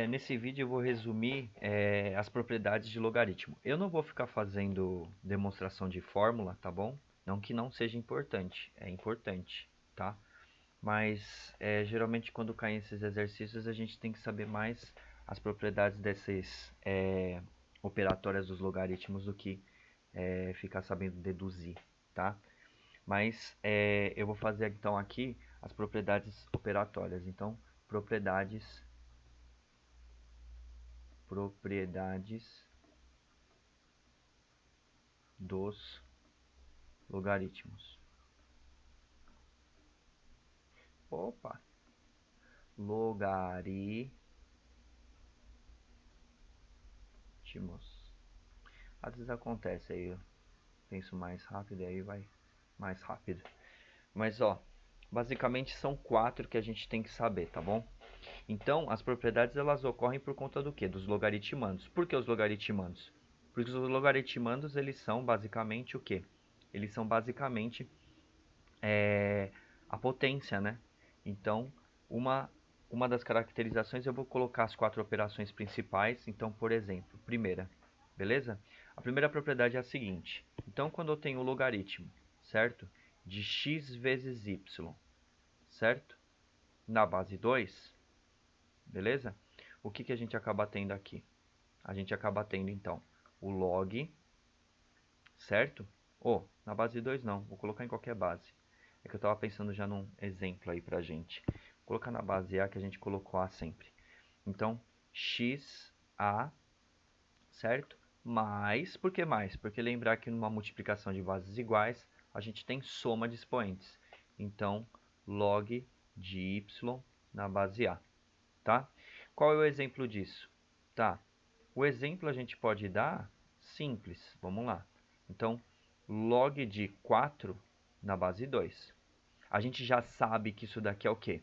Nesse vídeo eu vou resumir as propriedades de logaritmo. Eu não vou ficar fazendo demonstração de fórmula, tá bom? Não que não seja importante, é importante, tá? Mas geralmente quando caem esses exercícios a gente tem que saber mais as propriedades desses operatórias dos logaritmos do que ficar sabendo deduzir, tá? Mas eu vou fazer então aqui as propriedades operatórias. Então, propriedades dos logaritmos. Opa! Logaritmos. Às vezes acontece aí, eu penso mais rápido e aí vai mais rápido. Mas ó, basicamente são 4 que a gente tem que saber, tá bom? Então, as propriedades elas ocorrem por conta do quê? Dos logaritmandos. Por que os logaritmandos? Porque os logaritmandos eles são basicamente o quê? Eles são basicamente a potência, né? Então, uma das caracterizações eu vou colocar as 4 operações principais. Então, por exemplo, primeira, beleza? A primeira propriedade é a seguinte. Então, quando eu tenho o logaritmo, certo? De x vezes y, certo? Na base 2, beleza? O que a gente acaba tendo aqui? A gente acaba tendo, então, o log, certo? Na base 2 não, vou colocar em qualquer base. É que eu estava pensando já num exemplo aí pra gente. Vou colocar na base A que a gente colocou A sempre. Então, xa, certo? Mais, por que mais? Porque lembrar que numa multiplicação de bases iguais, a gente tem soma de expoentes. Então, log de y na base A, tá? Qual é o exemplo disso? Tá, o exemplo a gente pode dar simples, vamos lá. Então, log de 4 na base 2. A gente já sabe que isso daqui é o quê?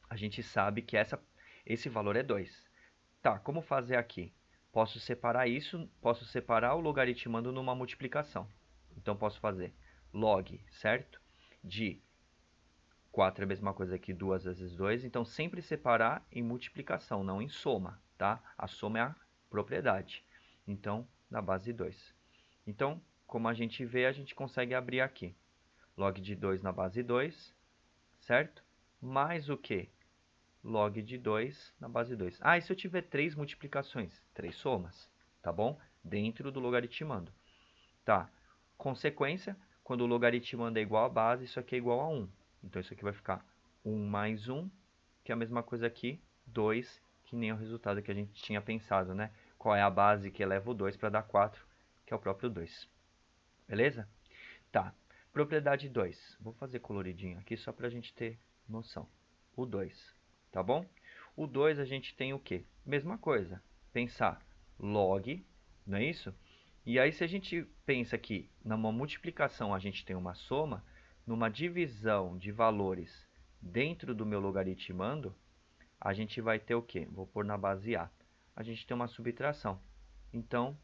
A gente sabe que esse valor é 2. Tá, como fazer aqui? Posso separar isso, posso separar o logaritmando numa multiplicação. Então, posso fazer log, certo? De 4 é a mesma coisa que 2 vezes 2. Então, sempre separar em multiplicação, não em soma, tá? A soma é a propriedade. Então, na base 2. Então, como a gente vê, a gente consegue abrir aqui. Log de 2 na base 2, certo? Mais o quê? Log de 2 na base 2. Ah, e se eu tiver 3 multiplicações? 3 somas, tá bom? Dentro do logaritmando. Tá. Consequência, quando o logaritmando é igual a base, isso aqui é igual a 1. Então, isso aqui vai ficar 1 mais 1, que é a mesma coisa aqui, 2, que nem o resultado que a gente tinha pensado, né? Qual é a base que eleva o 2 para dar 4, que é o próprio 2. Beleza? Tá. Propriedade 2. Vou fazer coloridinho aqui só para a gente ter noção. O 2, tá bom? O 2 a gente tem o quê? Mesma coisa. Pensar log, não é isso? E aí se a gente pensa que numa multiplicação a gente tem uma soma, numa divisão de valores dentro do meu logaritmando, a gente vai ter o quê? Vou pôr na base A. A gente tem uma subtração. Então,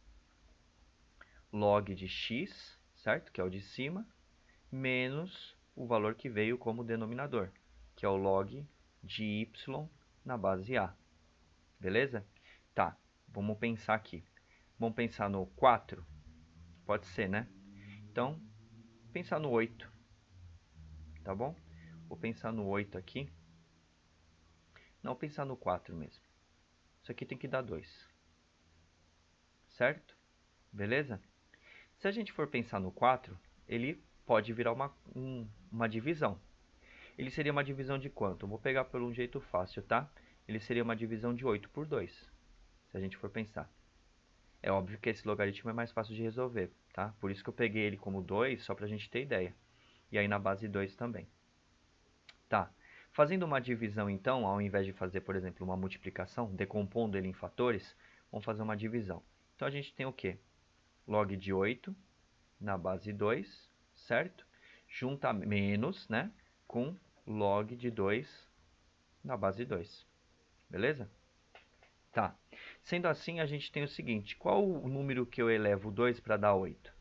log de x, certo? Que é o de cima, menos o valor que veio como denominador, que é o log de y na base A. Beleza? Tá, vamos pensar aqui. Vamos pensar no 4? Pode ser, né? Então, pensar no 8, tá bom? Vou pensar no 8 aqui. Não, vou pensar no 4 mesmo. Isso aqui tem que dar 2. Certo? Beleza? Se a gente for pensar no 4, ele pode virar uma divisão. Ele seria uma divisão de quanto? Eu vou pegar por um jeito fácil, tá? Ele seria uma divisão de 8 por 2, se a gente for pensar. É óbvio que esse logaritmo é mais fácil de resolver, tá? Por isso que eu peguei ele como 2, só para a gente ter ideia. E aí na base 2 também. Tá. Fazendo uma divisão, então, ao invés de fazer, por exemplo, uma multiplicação, decompondo ele em fatores, vamos fazer uma divisão. Então a gente tem o quê? Log de 8 na base 2, certo? Junta menos, né? Com log de 2 na base 2. Beleza? Tá. Sendo assim, a gente tem o seguinte. Qual o número que eu elevo 2 para dar 8?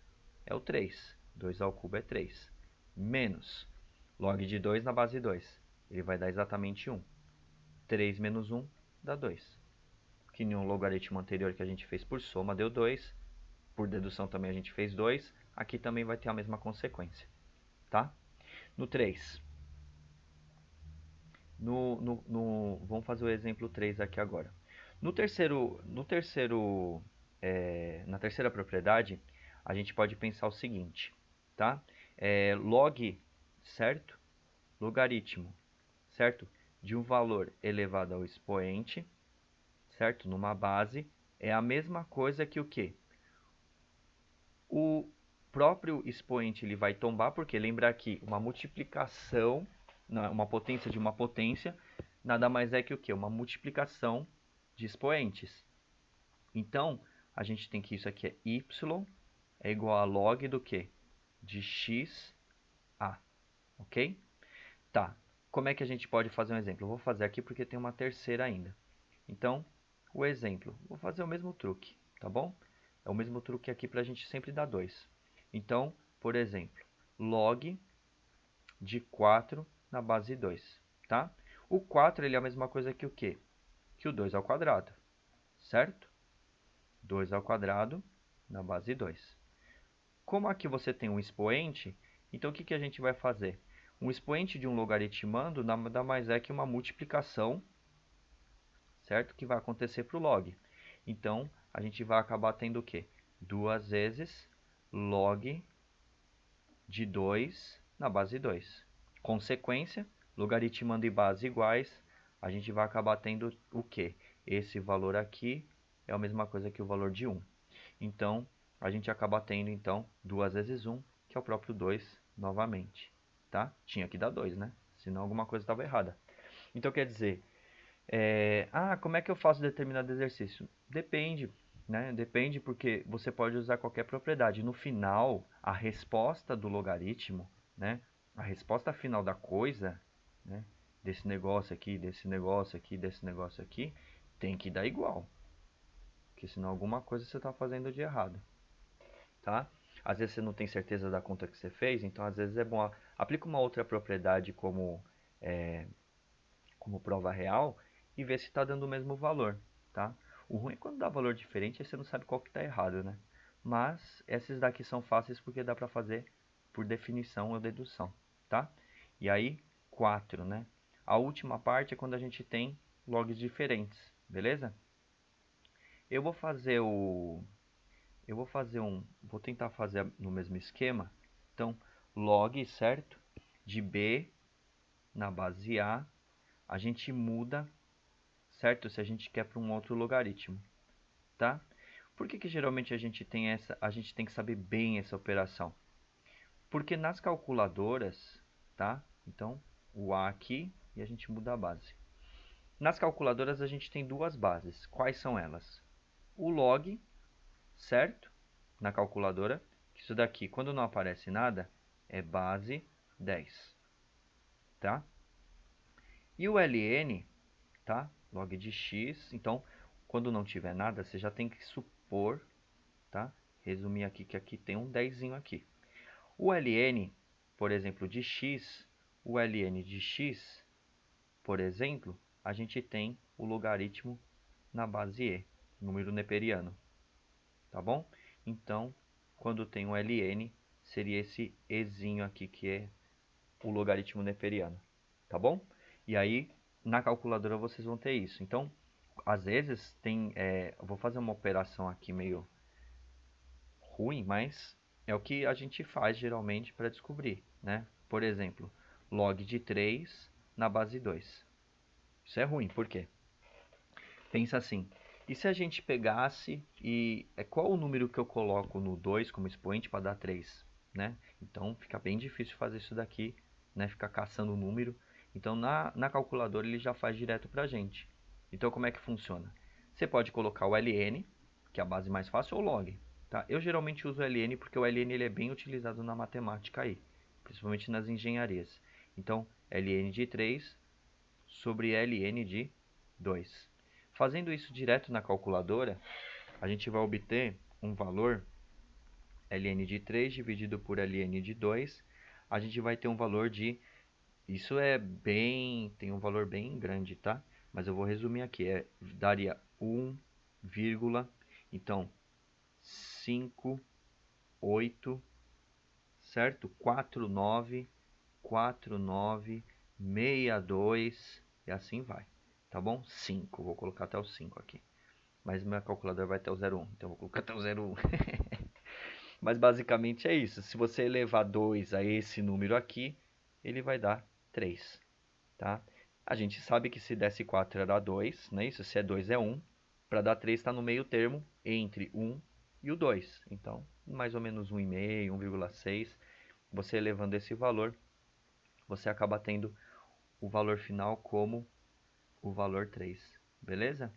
É o 3. 2 ao cubo é 3. Menos log de 2 na base 2. Ele vai dar exatamente 1. 3 menos 1 dá 2. que no logaritmo anterior que a gente fez por soma deu 2, por dedução também a gente fez 2, aqui também vai ter a mesma consequência, tá? No 3, vamos fazer o exemplo 3 aqui agora. Na terceira propriedade, a gente pode pensar o seguinte, tá? Log, certo? Logaritmo, certo? De um valor elevado ao expoente, certo? Numa base, é a mesma coisa que o quê? O próprio expoente ele vai tombar, porque lembra que uma multiplicação, uma potência de uma potência, nada mais é que o quê? Uma multiplicação de expoentes. Então, a gente tem que isso aqui é y é igual a log do quê? De x a, ok? Tá, como é que a gente pode fazer um exemplo? Eu vou fazer aqui porque tem uma terceira ainda. Então, o exemplo, vou fazer o mesmo truque, tá bom? É o mesmo truque aqui para a gente sempre dar 2. Então, por exemplo, log de 4 na base 2, tá? O 4 ele é a mesma coisa que o quê? Que o 2 ao quadrado, certo? 2 ao quadrado na base 2. Como aqui você tem um expoente, então o que a gente vai fazer? Um expoente de um logaritmando nada mais é que uma multiplicação, certo? Que vai acontecer para o log. Então, a gente vai acabar tendo o quê? 2 vezes log de 2 na base 2. Consequência, logaritmando e base iguais, a gente vai acabar tendo o quê? Esse valor aqui é a mesma coisa que o valor de 1. Então, a gente acaba tendo, então, 2 vezes 1, que é o próprio 2 novamente. Tá? Tinha que dar 2, né? Senão alguma coisa estava errada. Então, quer dizer, como é que eu faço determinado exercício? Depende, né? Depende porque você pode usar qualquer propriedade. No final, a resposta do logaritmo, né? A resposta final da coisa, né? Desse negócio aqui, desse negócio aqui, desse negócio aqui, tem que dar igual. Porque senão alguma coisa você está fazendo de errado, tá? Às vezes você não tem certeza da conta que você fez, então às vezes é bom aplica uma outra propriedade como prova real e ver se está dando o mesmo valor, tá? O ruim é quando dá valor diferente, aí você não sabe qual que está errado, né? Mas esses daqui são fáceis porque dá para fazer por definição ou dedução, tá? E aí, 4, né? A última parte é quando a gente tem logs diferentes, beleza? Eu vou fazer vou tentar fazer no mesmo esquema. Então, log, certo? De B na base a gente muda, certo? Se a gente quer para um outro logaritmo, tá? Por que geralmente a gente tem que saber bem essa operação? Porque nas calculadoras, tá? Então, o A aqui e a gente muda a base. Nas calculadoras a gente tem duas bases. Quais são elas? O log, certo? Na calculadora, isso daqui, quando não aparece nada, é base 10, tá? E o ln, tá? Log de x, então, quando não tiver nada, você já tem que supor, tá? Resumir aqui que aqui tem um 10 aqui. O ln, por exemplo, de x, o ln de x, por exemplo, a gente tem o logaritmo na base e, número neperiano, tá bom? Então, quando tem um ln, seria esse ezinho aqui que é o logaritmo neperiano, tá bom? E aí, na calculadora vocês vão ter isso. Então, às vezes, eu vou fazer uma operação aqui meio ruim, mas é o que a gente faz geralmente para descobrir, né? Por exemplo, log de 3 na base 2. Isso é ruim, por quê? Pensa assim, e se a gente pegasse qual o número que eu coloco no 2 como expoente para dar 3, né? Então fica bem difícil fazer isso daqui, né? Ficar caçando o número. Então na calculadora ele já faz direto para a gente. Então como é que funciona? Você pode colocar o ln, que é a base mais fácil, ou log. Tá? Eu geralmente uso o ln porque o ln ele é bem utilizado na matemática aí, principalmente nas engenharias. Então ln de 3 sobre ln de 2. Fazendo isso direto na calculadora, a gente vai obter um valor ln de 3 dividido por ln de 2. A gente vai ter um valor de... tem um valor bem grande, tá? mas eu vou resumir aqui. Daria 1, então 5, 8, certo? 49, 49, 62 e assim vai, tá bom? 5, vou colocar até o 5 aqui. Mas minha calculadora vai até o 0,1, então vou colocar até o 0,1. Mas basicamente é isso. Se você elevar 2 a esse número aqui, ele vai dar 3, tá? A gente sabe que se desse 4 era 2, não é isso? Se é 2 é 1. Para dar 3 está no meio termo entre 1 e o 2. Então, mais ou menos 1,5, 1,6. Você elevando esse valor, você acaba tendo o valor final como o valor 3, beleza?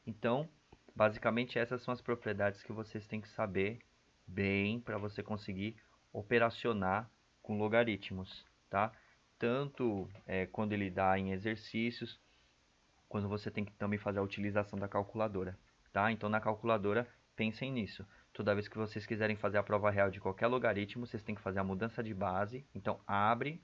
Então, basicamente essas são as propriedades que vocês têm que saber bem para você conseguir operacionar com logaritmos, tá? Tanto quando ele dá em exercícios, quando você tem que também fazer a utilização da calculadora, tá? Então na calculadora, pensem nisso. Toda vez que vocês quiserem fazer a prova real de qualquer logaritmo, vocês têm que fazer a mudança de base. Então abre,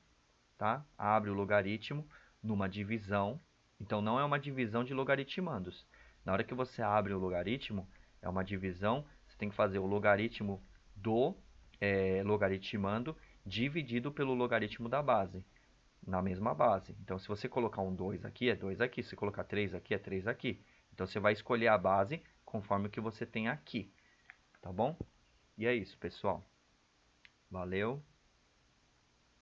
tá? Abre o logaritmo numa divisão. Então não é uma divisão de logaritmandos. Na hora que você abre o logaritmo, é uma divisão, você tem que fazer o logaritmo do logaritmando dividido pelo logaritmo da base, na mesma base. Então se você colocar um 2 aqui, é 2 aqui. Se colocar 3 aqui, é 3 aqui. Então você vai escolher a base conforme o que você tem aqui, tá bom? E é isso, pessoal. Valeu!